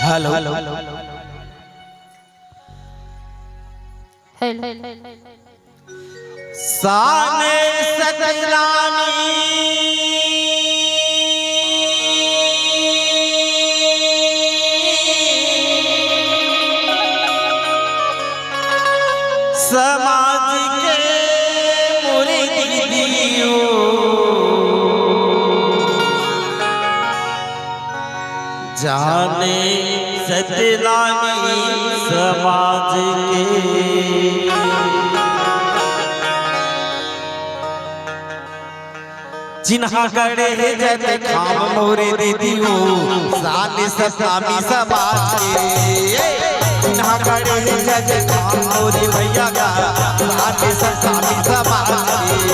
Hello साने सतलानी समाज के मुरीदियों जाने सतलानी समाज के जिन्हा करे जत खाम मोरे दीदियो साने सतामी समाज के जिन्हा करे जत खाम मोरे भैया का साने सतामी समाज के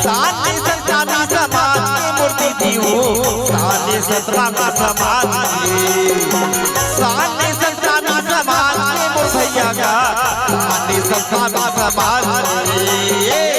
साने सतामी समाज के मूर्ति दीदियो साने सतामी समाज के साने सतामी समाज के मोर भैया का साने सतामी समाज के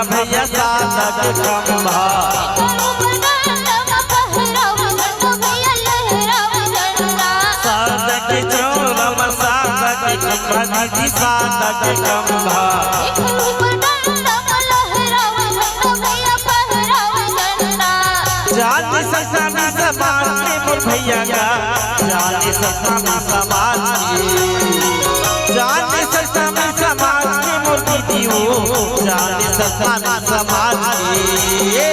भैया साधक खंभा साधक चौरम साधक खंभा जी साधक खंभा जाति सतामी समाज के मोर भैया का जाति सतामी समाज के जाति सतामी समाज के मोर दीदियों जाति सतामी समाज के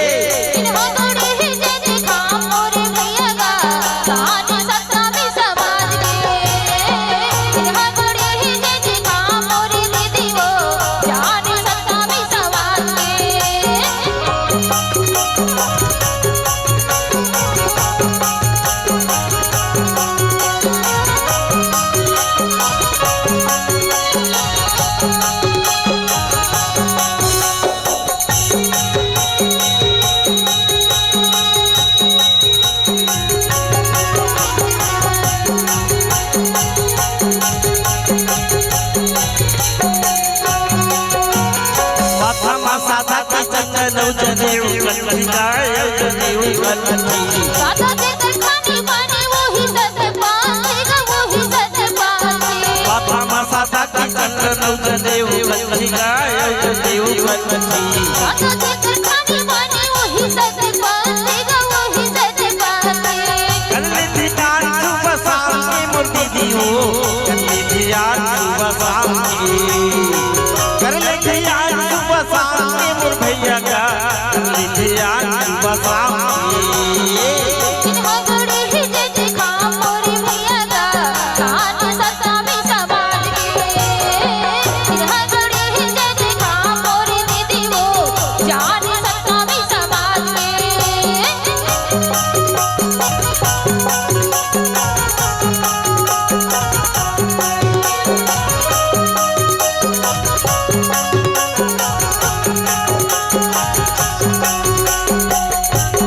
भैया का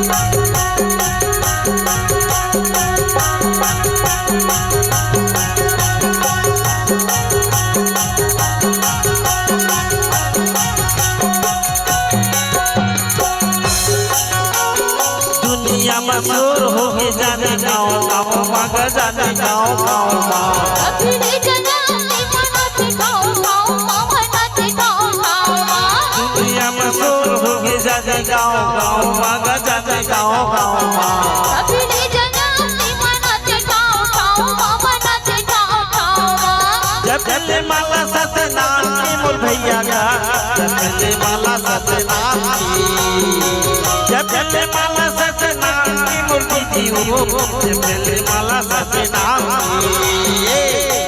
Thank you. मशहूर हो के जाने गाँव गाँव मगर जाने गाँव गाँव दुनिया मशहूर हो के जाने गाँव गाँव मगर जाने गाँव गाँव जब चले माला सतनाम की मोर भैया का जब चले माला सतनाम की जब चले माला सतनाम की मोर दीदी हो जब चले माला सतनाम की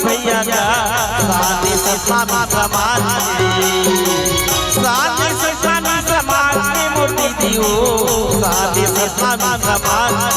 भैया का साथी सत्संगी समाज साथी सत्संगी समाज की मूर्ति दियो साथी सत्संगी समाज